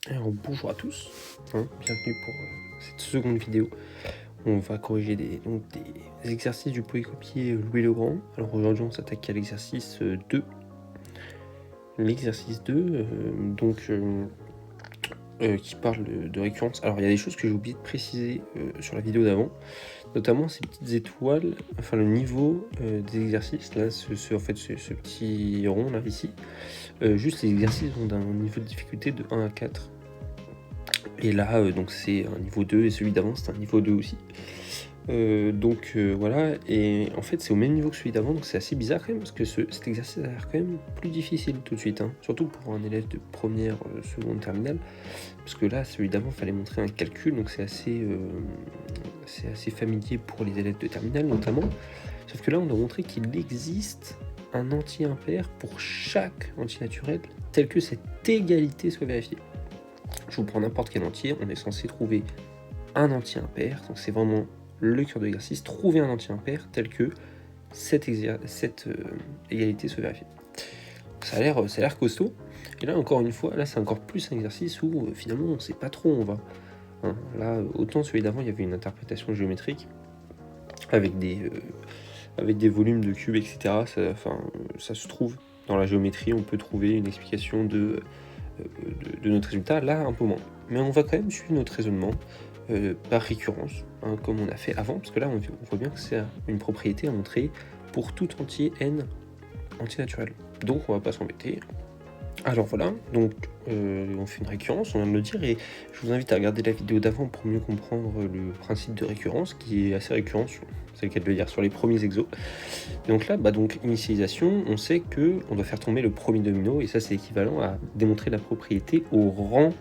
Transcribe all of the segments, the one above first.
Alors bonjour à tous, bienvenue pour cette seconde vidéo. On va corriger des exercices du polycopier Louis le Grand. Alors aujourd'hui on s'attaque à l'exercice 2. L'exercice 2, qui parle de récurrence. Alors il y a des choses que j'ai oublié de préciser sur la vidéo d'avant, notamment ces petites étoiles, enfin le niveau des exercices, là ce petit rond là ici. Juste les exercices ont un niveau de difficulté de 1 à 4. Et là, donc c'est un niveau 2 et celui d'avant c'est un niveau 2 aussi. Voilà, et en fait c'est au même niveau que celui d'avant, donc c'est assez bizarre quand même, parce que cet exercice a l'air quand même plus difficile tout de suite, surtout pour un élève de première, seconde, terminale, parce que là, celui d'avant, fallait montrer un calcul, donc c'est assez familier pour les élèves de terminale notamment, sauf que là on doit montrer qu'il existe un entier impair pour chaque antinaturel, tel que cette égalité soit vérifiée. Je vous prends n'importe quel entier, on est censé trouver un entier impair, donc c'est vraiment le cœur de l'exercice, trouver un entier impair tel que cette égalité se vérifie. Ça a l'air costaud, et là encore une fois, là c'est encore plus un exercice où finalement on ne sait pas trop où on va. Là, autant celui d'avant il y avait une interprétation géométrique avec des volumes de cubes, etc. Ça se trouve dans la géométrie, on peut trouver une explication de notre résultat, là un peu moins. Mais on va quand même suivre notre raisonnement par récurrence, comme on a fait avant, parce que là on voit bien que c'est une propriété à montrer pour tout entier n antinaturel. Donc on va pas s'embêter. Alors voilà, donc on fait une récurrence, on vient de le dire, et je vous invite à regarder la vidéo d'avant pour mieux comprendre le principe de récurrence, qui est assez récurrent, c'est le cas de le dire, sur les premiers exos. Donc là, donc initialisation, on sait qu'on doit faire tomber le premier domino, et ça c'est équivalent à démontrer la propriété au rang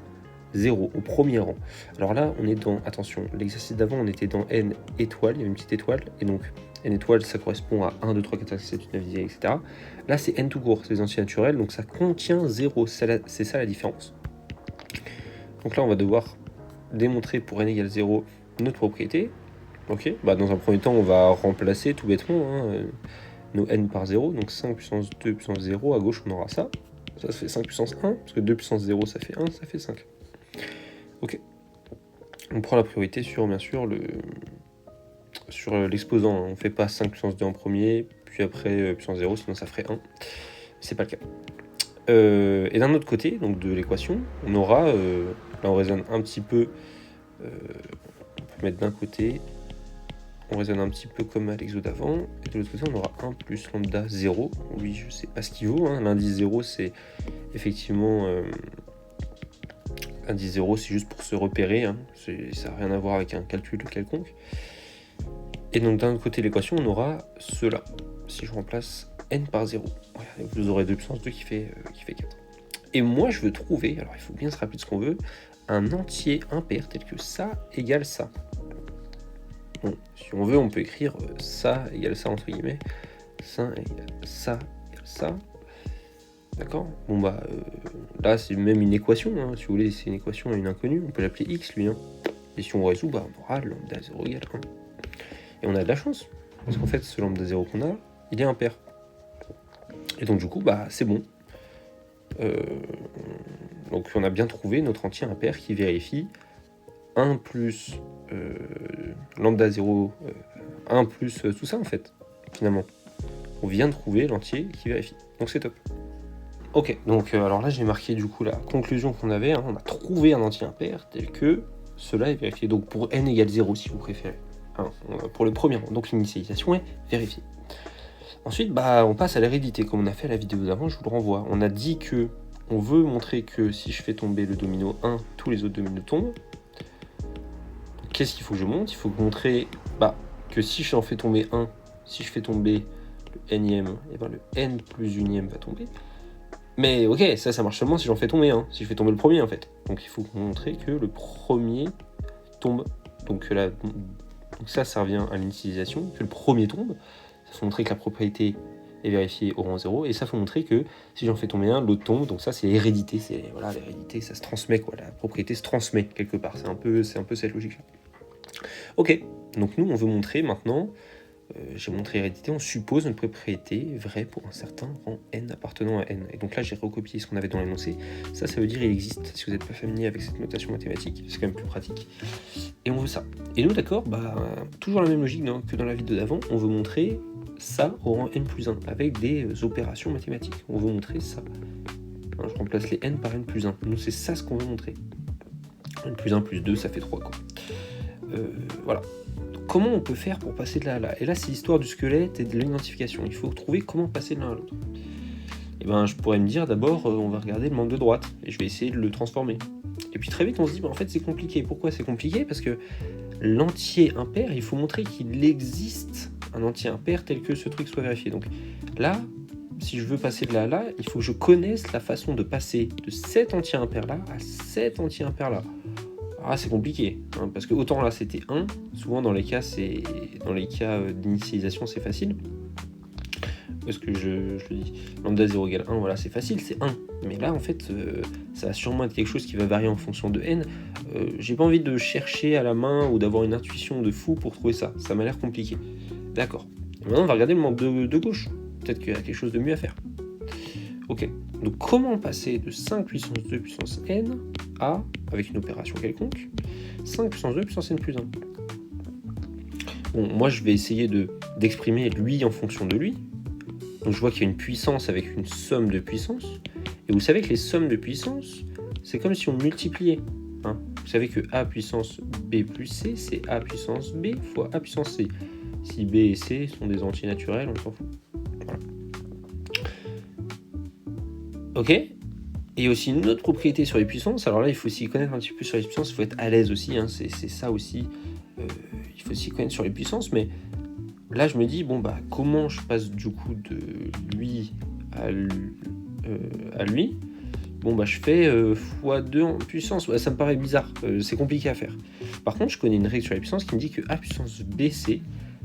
0, au premier rang. Alors là, on est dans, attention, l'exercice d'avant, on était dans n étoiles, il y a une petite étoile, et donc n étoiles, ça correspond à 1, 2, 3, 4, 5, 6, 7, 8, 9, 10, etc. Là, c'est n tout court, c'est les entiers naturels, donc ça contient 0, c'est ça la différence. Donc là, on va devoir démontrer pour n égale 0 notre propriété. Ok, dans un premier temps, on va remplacer tout bêtement nos n par 0, donc 5 puissance 2 puissance 0, à gauche on aura ça fait 5 puissance 1, parce que 2 puissance 0 ça fait 1, ça fait 5. Ok, on prend la priorité sur, bien sûr, sur l'exposant, on fait pas 5 puissance 2 en premier, puis après puissance 0, sinon ça ferait 1, c'est pas le cas. Et d'un autre côté, donc de l'équation, on aura, là on raisonne un petit peu, on peut mettre d'un côté, on raisonne un petit peu comme à l'exo d'avant, et de l'autre côté on aura 1 plus lambda 0, oui je sais pas ce qu'il vaut, l'indice 0 c'est effectivement, l'indice 0 c'est juste pour se repérer, ça n'a rien à voir avec un calcul quelconque. Et donc d'un autre côté de l'équation on aura cela, si je remplace n par 0, voilà, vous aurez 2 puissance 2 qui fait 4. Et moi je veux trouver, alors il faut bien se rappeler de ce qu'on veut, un entier impair tel que ça égale ça. Bon, si on veut, on peut écrire ça égale ça entre guillemets, ça égale ça égale ça. D'accord. Bon là c'est même une équation, si vous voulez, c'est une équation à une inconnue, on peut l'appeler x lui. Et si on résout, on aura lambda 0 égale 1. Et on a de la chance, parce qu'en fait ce lambda 0 qu'on a, il est impair. Et donc du coup, c'est bon. Donc on a bien trouvé notre entier impair qui vérifie 1 plus lambda 0, 1 plus tout ça en fait, finalement. On vient de trouver l'entier qui vérifie, donc c'est top. Ok, donc alors là j'ai marqué du coup la conclusion qu'on avait, on a trouvé un entier impair tel que cela est vérifié, donc pour n égale 0 si vous préférez, pour le premier rang, donc l'initialisation est vérifiée. Ensuite, on passe à l'hérédité, comme on a fait à la vidéo d'avant, je vous le renvoie. On a dit que on veut montrer que si je fais tomber le domino 1, tous les autres dominos tombent. Qu'est-ce qu'il faut que je montre ? Il faut montrer que si j'en fais tomber 1, si je fais tomber le nème, et le n plus unième va tomber. Mais ok, ça marche seulement si j'en fais tomber 1, si je fais tomber le premier en fait. Donc il faut montrer que le premier tombe. Donc là, ça revient à l'initialisation, que le premier tombe. Ça faut montrer que la propriété est vérifiée au rang 0, et ça faut montrer que si j'en fais tomber un, l'autre tombe. Donc ça c'est l'hérédité, l'hérédité ça se transmet quoi, la propriété se transmet quelque part, c'est un peu cette logique là. Ok, donc nous on veut montrer maintenant montré hérédité, on suppose une propriété vraie pour un certain rang n appartenant à n. Et donc là, j'ai recopié ce qu'on avait dans l'énoncé. Ça veut dire il existe. Si vous n'êtes pas familier avec cette notation mathématique, c'est quand même plus pratique. Et on veut ça. Et nous, d'accord, toujours la même logique que dans la vidéo d'avant, on veut montrer ça au rang n plus 1, avec des opérations mathématiques. On veut montrer ça. Je remplace les n par n plus 1. Nous, c'est ça ce qu'on veut montrer. n plus 1 plus 2, ça fait 3, quoi. Voilà. Comment on peut faire pour passer de là à là? Et là, c'est l'histoire du squelette et de l'identification. Il faut trouver comment passer de l'un à l'autre. Et je pourrais me dire d'abord, on va regarder le membre de droite et je vais essayer de le transformer. Et puis très vite, on se dit, en fait, c'est compliqué. Pourquoi c'est compliqué? Parce que l'entier impair, il faut montrer qu'il existe un entier impair tel que ce truc soit vérifié. Donc là, si je veux passer de là à là, il faut que je connaisse la façon de passer de cet entier impair là à cet entier impair là. Ah, c'est compliqué, parce que autant là c'était 1, souvent dans les cas d'initialisation c'est facile. Parce que je le dis, lambda 0 égale 1, voilà, c'est facile, c'est 1. Mais là en fait, ça va sûrement être quelque chose qui va varier en fonction de n. J'ai pas envie de chercher à la main ou d'avoir une intuition de fou pour trouver ça, ça m'a l'air compliqué. D'accord. Maintenant on va regarder le membre de gauche, peut-être qu'il y a quelque chose de mieux à faire. Ok, donc comment passer de 5 puissance 2 puissance n à, avec une opération quelconque, 5 puissance 2 puissance n plus 1. Bon, moi je vais essayer d'exprimer lui en fonction de lui. Donc je vois qu'il y a une puissance avec une somme de puissance. Et vous savez que les sommes de puissance, c'est comme si on multipliait. Vous savez que a puissance b plus c, c'est a puissance b fois a puissance c. Si b et c sont des entiers naturels, on s'en fout. Voilà. Ok. Et il y a aussi une autre propriété sur les puissances. Alors là, il faut s'y connaître un petit peu sur les puissances. Il faut être à l'aise aussi. C'est ça aussi. Il faut s'y connaître sur les puissances. Mais là, je me dis, comment je passe du coup de lui à lui? Je fais x2 en puissance. Ça me paraît bizarre. C'est compliqué à faire. Par contre, je connais une règle sur les puissances qui me dit que a puissance bc,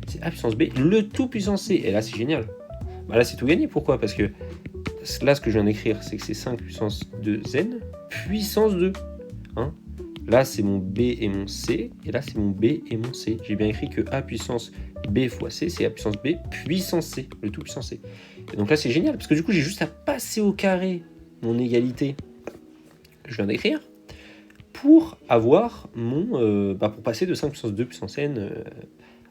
c'est a puissance b, le tout puissance c. Et là, c'est génial. Là, c'est tout gagné. Pourquoi? Parce que là, ce que je viens d'écrire, c'est que c'est 5 puissance 2n puissance 2. Là, c'est mon b et mon c, et là, c'est mon b et mon c. J'ai bien écrit que a puissance b fois c, c'est a puissance b puissance c, le tout puissance c. Et donc là, c'est génial, parce que du coup, j'ai juste à passer au carré mon égalité que je viens d'écrire pour avoir mon... pour passer de 5 puissance 2 puissance n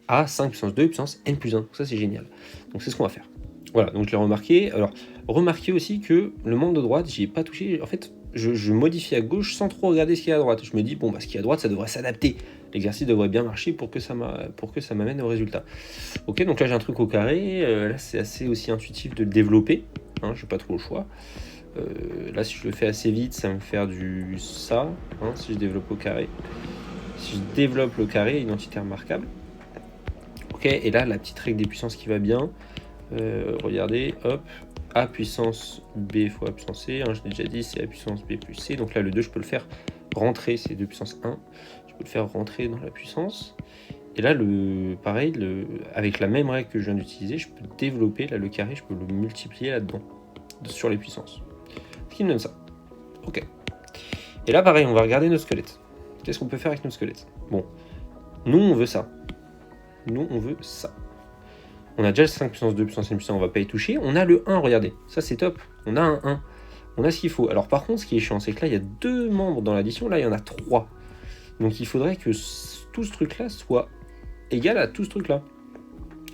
à 5 puissance 2 puissance n plus 1. Donc ça, c'est génial. Donc c'est ce qu'on va faire. Voilà, donc je l'ai remarqué. Alors, remarquez aussi que le membre de droite, j'y ai pas touché. En fait, je modifie à gauche sans trop regarder ce qu'il y a à droite. Je me dis, ce qu'il y a à droite, ça devrait s'adapter. L'exercice devrait bien marcher pour que ça m'amène au résultat. Ok, donc là, j'ai un truc au carré. Là, c'est assez aussi intuitif de le développer. Je n'ai pas trop le choix. Là, si je le fais assez vite, ça va me faire du ça. Si je développe au carré. Si je développe le carré, identité remarquable. Ok, et là, la petite règle des puissances qui va bien. Regardez, hop, a puissance b fois a puissance c, je l'ai déjà dit, c'est a puissance b plus c, donc là le 2 je peux le faire rentrer, c'est 2 puissance 1, je peux le faire rentrer dans la puissance, et là pareil, avec la même règle que je viens d'utiliser, je peux développer, là le carré, je peux le multiplier là-dedans, sur les puissances, ce qui me donne ça. Ok, et là pareil, on va regarder nos squelettes. Qu'est-ce qu'on peut faire avec nos squelettes? Bon, nous on veut ça, on a déjà le 5 puissance 2 puissance n puissance, on va pas y toucher. On a le 1, regardez, ça c'est top. On a un 1. On a ce qu'il faut. Alors par contre, ce qui est chiant, c'est que là, il y a 2 membres dans l'addition. Là, il y en a 3. Donc il faudrait que tout ce truc-là soit égal à tout ce truc-là.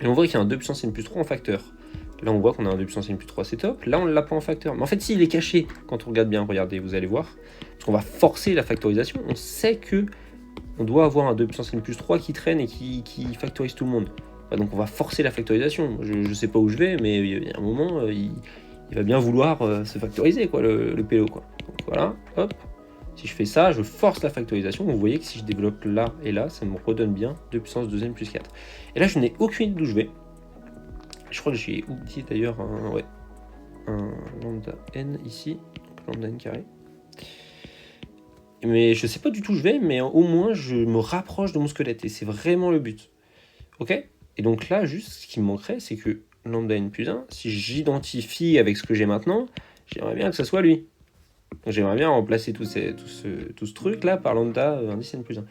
Et on voit qu'il y a un 2 puissance n plus 3 en facteur. Là, on voit qu'on a un 2 puissance n plus 3, c'est top. Là, on ne l'a pas en facteur. Mais en fait, s'il est caché, quand on regarde bien, regardez, vous allez voir. Parce qu'on va forcer la factorisation. On sait que on doit avoir un 2 puissance n plus 3 qui traîne et qui factorise tout le monde. Donc on va forcer la factorisation. Je sais pas où je vais, mais il y a un moment, il va bien vouloir se factoriser, quoi, le pélo, quoi. Donc voilà, hop. Si je fais ça, je force la factorisation. Vous voyez que si je développe là et là, ça me redonne bien 2 puissance 2n plus 4. Et là, je n'ai aucune idée d'où je vais. Je crois que j'ai oublié d'ailleurs un lambda n ici, donc lambda n carré. Mais je sais pas du tout où je vais, mais au moins je me rapproche de mon squelette et c'est vraiment le but. Ok ? Et donc là, juste ce qui me manquerait, c'est que lambda n plus 1, si j'identifie avec ce que j'ai maintenant, j'aimerais bien que ça soit lui. Donc j'aimerais bien remplacer tout ce truc là par lambda indice n plus 1.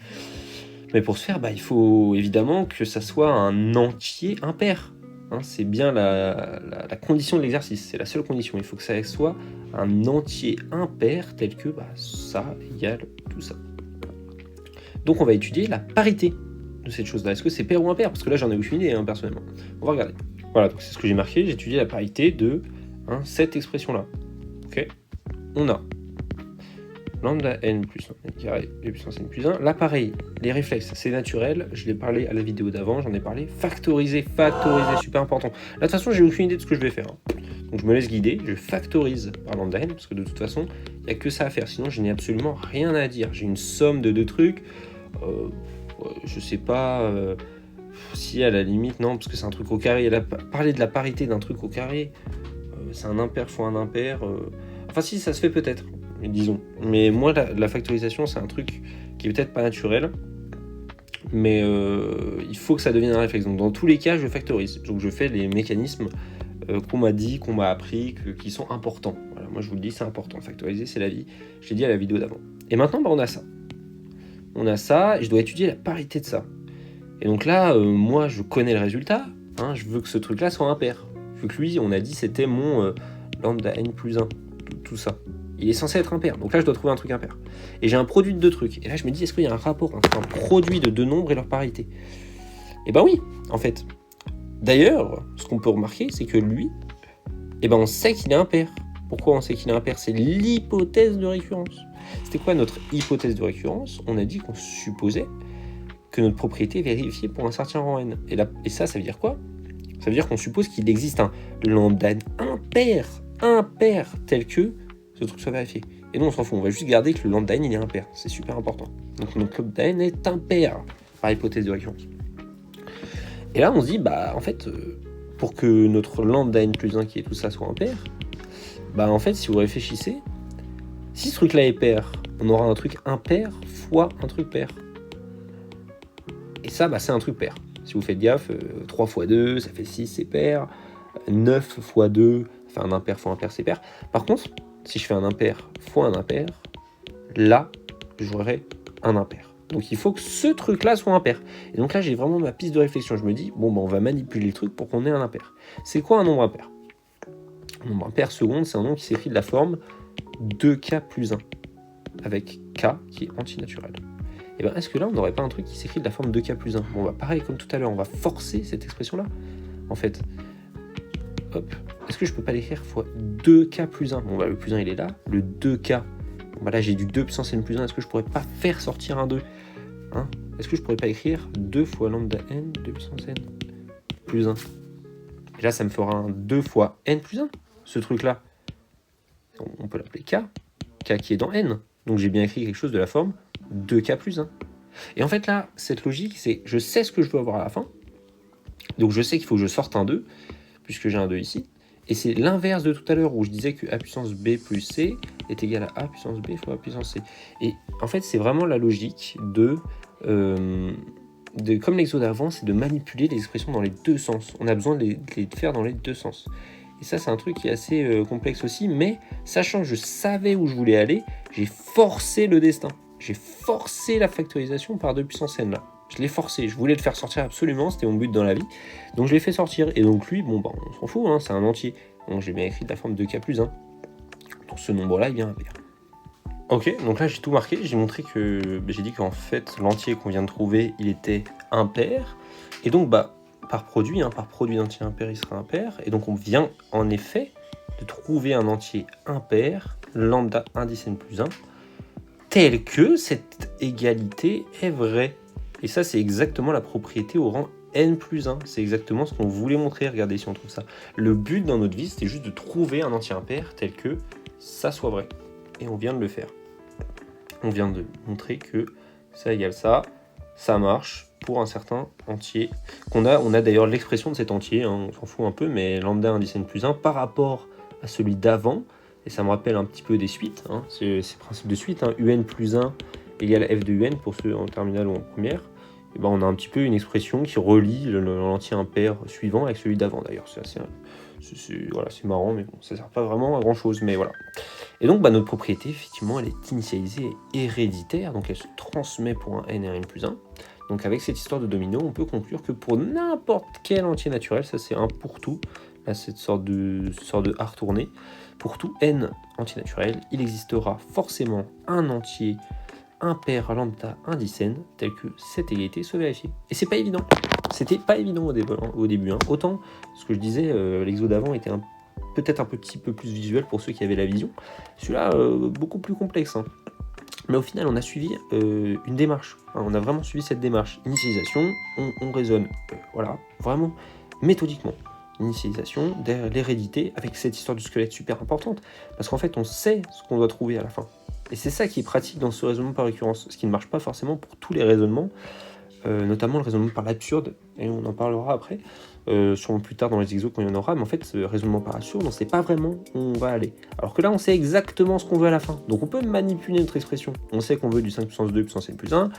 Mais pour ce faire, il faut évidemment que ça soit un entier impair. Hein, c'est bien la condition de l'exercice, c'est la seule condition. Il faut que ça soit un entier impair tel que ça égale tout ça. Donc on va étudier la parité de cette chose-là. Est-ce que c'est pair ou impair? Parce que là j'en ai aucune idée personnellement. On va regarder. Voilà, donc c'est ce que j'ai marqué, j'ai étudié la parité de cette expression-là. Ok. On a lambda n plus 1 carré de puissance n plus 1. Là, pareil, les réflexes, c'est naturel. Je l'ai parlé à la vidéo d'avant, j'en ai parlé. Factoriser, super important. Là, de toute façon, j'ai aucune idée de ce que je vais faire. Donc, je me laisse guider, je factorise par lambda n, parce que de toute façon, il n'y a que ça à faire. Sinon, je n'ai absolument rien à dire. J'ai une somme de deux trucs. Je sais pas si à la limite, non, parce que c'est un truc au carré. Elle a parlé de la parité d'un truc au carré. C'est un impair fois un impair. Enfin, si, ça se fait peut-être. Disons. Mais moi, la factorisation, c'est un truc qui est peut-être pas naturel, mais il faut que ça devienne un réflexe. Donc dans tous les cas, je factorise. Donc je fais les mécanismes qu'on m'a dit, qu'on m'a appris, qui sont importants. Voilà, moi je vous le dis, c'est important. Factoriser, c'est la vie. Je l'ai dit à la vidéo d'avant. Et maintenant, on a ça. On a ça, et je dois étudier la parité de ça. Et donc là, moi, je connais le résultat. Je veux que ce truc-là soit impair. Je veux que lui, on a dit, c'était mon lambda n plus 1. Tout ça. Il est censé être impair, donc là je dois trouver un truc impair. Et j'ai un produit de deux trucs, et là je me dis, est-ce qu'il y a un rapport entre un produit de deux nombres et leur parité? Et oui, en fait. D'ailleurs, ce qu'on peut remarquer, c'est que lui, on sait qu'il est impair. Pourquoi on sait qu'il est impair? C'est l'hypothèse de récurrence. C'était quoi notre hypothèse de récurrence? On a dit qu'on supposait que notre propriété est vérifiée pour un certain rang n. Et ça veut dire quoi? Ça veut dire qu'on suppose qu'il existe un lambda impair tel que ce truc soit vérifié. Et nous on s'en fout, on va juste garder que le lambda n il est impair, c'est super important. Donc notre lambda n est impair par hypothèse de récurrence. Et là on se dit, en fait, pour que notre lambda n plus 1 qui est tout ça soit impair, en fait si vous réfléchissez, si ce truc là est pair, on aura un truc impair fois un truc pair. Et ça c'est un truc pair. Si vous faites gaffe, 3 fois 2 ça fait 6, c'est pair, 9 fois 2, un impair fois un pair, c'est pair. Par contre, si je fais un impair fois un impair, là, j'aurai un impair. Donc il faut que ce truc-là soit impair. Et donc là, j'ai vraiment ma piste de réflexion. Je me dis, on va manipuler le truc pour qu'on ait un impair. C'est quoi un nombre impair? Un nombre impair seconde, c'est un nombre qui s'écrit de la forme 2k plus 1, avec k qui est antinaturel. Et est-ce que là, on n'aurait pas un truc qui s'écrit de la forme 2k plus 1? Pareil comme tout à l'heure, on va forcer cette expression-là. En fait, hop, est-ce que je peux pas l'écrire fois 2k plus 1? Le plus 1 il est là, le 2k, là j'ai du 2 puissance n plus 1, est-ce que je pourrais pas faire sortir un 2? Est-ce que je pourrais pas écrire 2 fois lambda n, 2 puissance n plus 1? Et là ça me fera un 2 fois n plus 1, ce truc-là. On peut l'appeler k qui est dans n, donc j'ai bien écrit quelque chose de la forme 2k plus 1. Et en fait là, cette logique, c'est je sais ce que je veux avoir à la fin, donc je sais qu'il faut que je sorte un 2, puisque j'ai un 2 ici. Et c'est l'inverse de tout à l'heure où je disais que a puissance b plus c est égal à a puissance b fois a puissance c. Et en fait, c'est vraiment la logique de comme l'exo d'avant, c'est de manipuler les expressions dans les deux sens. On a besoin de les faire dans les deux sens. Et ça, c'est un truc qui est assez complexe aussi, mais sachant que je savais où je voulais aller, j'ai forcé le destin. J'ai forcé la factorisation par 2 puissance n là. Je l'ai forcé, je voulais le faire sortir absolument, c'était mon but dans la vie. Donc je l'ai fait sortir. Et donc lui, on s'en fout, c'est un entier. Donc j'ai bien écrit de la forme 2k plus 1. Donc ce nombre-là est bien impair. Ok, donc là j'ai tout marqué, j'ai montré que j'ai dit qu'en fait l'entier qu'on vient de trouver, il était impair. Et donc par produit d'entier impair, il sera impair. Et donc on vient en effet de trouver un entier impair, lambda indice n plus 1, tel que cette égalité est vraie. Et ça, c'est exactement la propriété au rang n plus 1. C'est exactement ce qu'on voulait montrer. Regardez si on trouve ça. Le but dans notre vie, c'était juste de trouver un entier impair tel que ça soit vrai. Et on vient de le faire. On vient de montrer que ça égale ça. Ça marche pour un certain entier qu'on a. On a d'ailleurs l'expression de cet entier. On s'en fout un peu, mais lambda indice n plus 1 par rapport à celui d'avant. Et ça me rappelle un petit peu des suites. C'est le principe de suite. Un plus 1 égale f de un pour ceux en terminale ou en première. Et on a un petit peu une expression qui relie l'entier impair suivant avec celui d'avant. D'ailleurs, c'est marrant, mais ça sert pas vraiment à grand chose. Mais voilà. Et donc notre propriété, effectivement, elle est initialisée et héréditaire, donc elle se transmet pour un n et un n plus 1. Donc avec cette histoire de domino, on peut conclure que pour n'importe quel entier naturel, ça c'est un pour tout, là cette sorte de A retourné, pour tout n antinaturel, il existera forcément un entier impair lambda indice n, tel que cette égalité soit vérifiée. Et c'est pas évident. C'était pas évident au début. Hein. Autant, ce que je disais, l'exo d'avant était peut-être un petit peu plus visuel pour ceux qui avaient la vision. Celui-là, beaucoup plus complexe. Hein. Mais au final, on a suivi une démarche. Hein, on a vraiment suivi cette démarche. Initialisation, on raisonne, voilà, vraiment méthodiquement. Initialisation, l'hérédité, avec cette histoire du squelette super importante. Parce qu'en fait, on sait ce qu'on doit trouver à la fin. Et c'est ça qui est pratique dans ce raisonnement par récurrence, ce qui ne marche pas forcément pour tous les raisonnements, notamment le raisonnement par l'absurde, et on en parlera après, sûrement plus tard dans les exos quand il y en aura, mais en fait, ce raisonnement par absurde, on ne sait pas vraiment où on va aller. Alors que là, on sait exactement ce qu'on veut à la fin, donc on peut manipuler notre expression. On sait qu'on veut du 5 puissance 2 puissance n plus 1,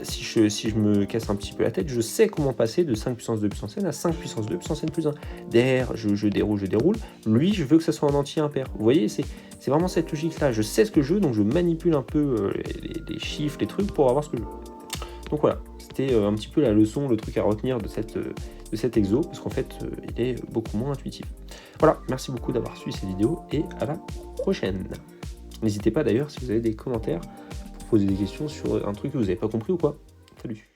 si je me casse un petit peu la tête, je sais comment passer de 5 puissance 2 puissance n à 5 puissance 2 puissance n plus 1. Derrière, je déroule. Lui, je veux que ça soit un entier impair. Vous voyez, c'est vraiment cette logique-là. Je sais ce que je veux, donc je manipule un peu les chiffres, les trucs pour avoir ce que je veux. Donc voilà, c'était un petit peu la leçon, le truc à retenir de cet exo, parce qu'en fait, il est beaucoup moins intuitif. Voilà, merci beaucoup d'avoir suivi cette vidéo, et à la prochaine. N'hésitez pas d'ailleurs, si vous avez des commentaires, pour poser des questions sur un truc que vous n'avez pas compris ou quoi. Salut.